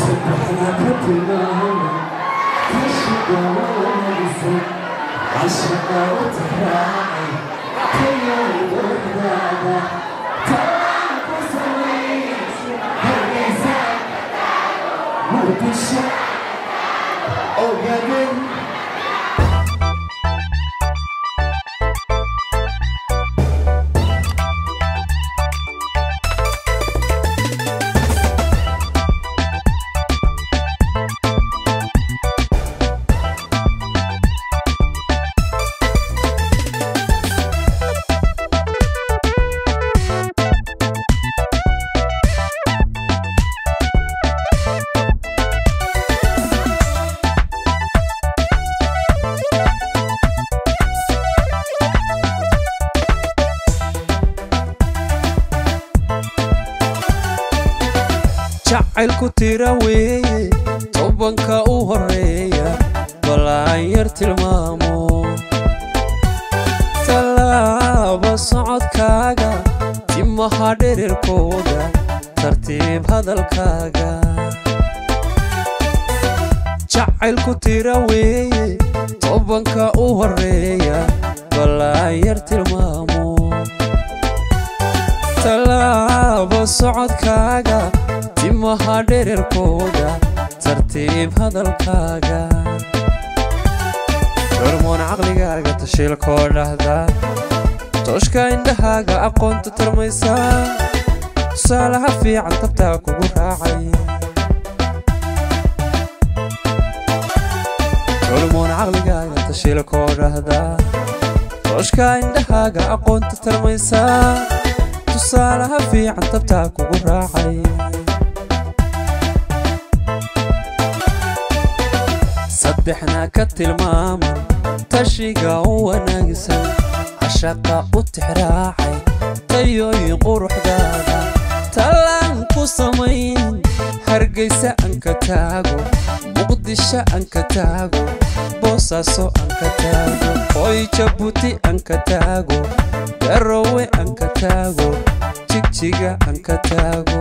سبحنا كتبنا كشكا ونسك عشقا وتحراعي كيوم وردادا تلاك وسويس هرقيسان مردشا أو قابل jacaylku tira weeye tobanka u horeeya balaan yar tilmaamo tallaaba socodkaaga timaha dhererkooda tartiib hadalkaaga jacaylku tira weeye tobanka u horeeya balaan yar tilmaamo tallaaba socodkaaga timaha dhererkooda tartiib hadalkaaga hormoon caqligaaga tashiilkoo dhahda tooshka indhahaaga aqoonta tarmaysa tusaalaha fiican tabtaa kugu raacay hormoon caqligaaga tashiilkoo dhahda tooshka indhahaaga aqoonta tarmaysa tusaalaha fiican tabtaa kugu raacay saddexna ka tilmaaman tashiga u wanaagsan cashaqa u tixraacay tayooyin quruxdaada talaan ku samayn hargeysa aan ka taago muqdisho aan ka taago boosaaso aan ka taago hoy jabuuti aan ka taago garowe aan ka taago jigjiga aan ka taago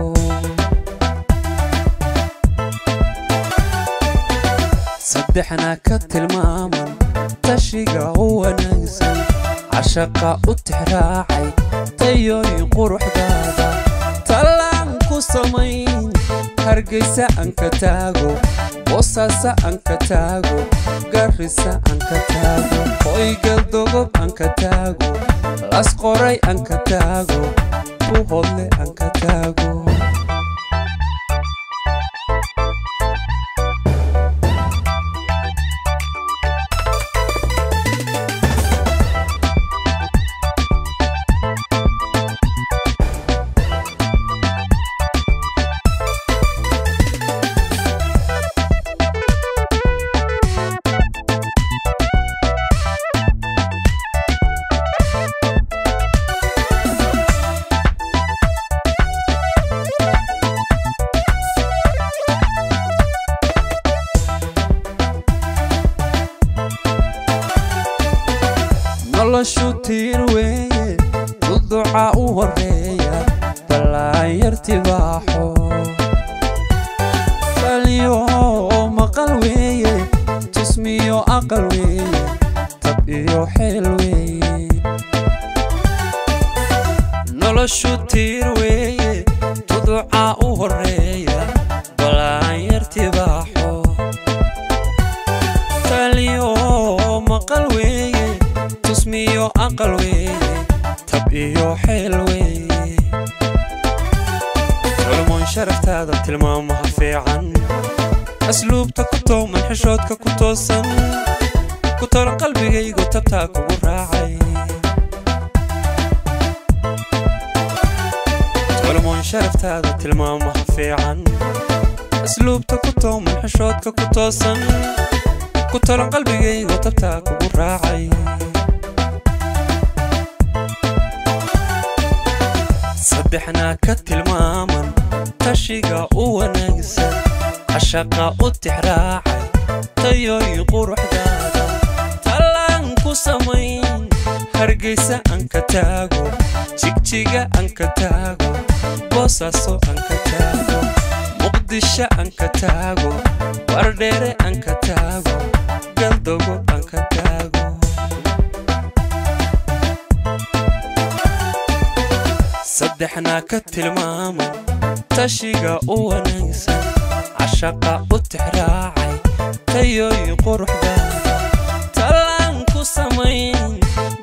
saddexna ka tilmaaman tashiga u wanaagsan cashaqa u tixraacay tayooyin quruxdaada talaan ku samayn hargeysa aan ka taago boosaaso aan ka taago garissa aan ka taago hoy galdogob aan ka taago las qoray aan ka taago buuhoodle aan ka taago noloshu tiir weeye duduca u horeeya balaan yar tibaaxo taliyo maqal weeye tusmiyo aqal weeye tab iyo xeel weeye noloshu tiir weeye duduca u horeeya balaan yar tibaaxo taliyo maqal weeye tusmiyo aqal weeye tab iyo xeel weeye hormoon sharaftaada tilmaamaha fiican asluubta ku tooman xishoodka ku toosan ku tolan qalbigaygu tabtaa kugu raacay hormoon sharaftaada tilmaamaha fiican asluubta ku tooman xishoodka ku toosan ku tolan qalbigaygu tabtaa kugu raacay saddexna ka tilmaaman tashiga u wanaagsan cashaqa u tixraacay tayooyin quruxdaada talaan ku samayn hargeysa aan ka taago jigjiga aan ka taago boosaaso aan ka taago muqdisho aan ka taago wardheere aan ka taago galdogo aan ka taago saddexna ka tilmaamo tashiga u wanaagsan cashaqa u tixraacay tayooyin quruxdaada talaan ku samayn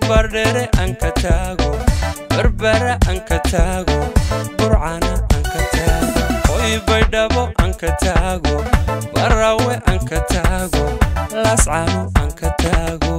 bardheere aan ka taago barbara aan ka taago burcana aan ka taago hoy baydhabo aan ka taago barawe aan ka taago lascano aan ka taago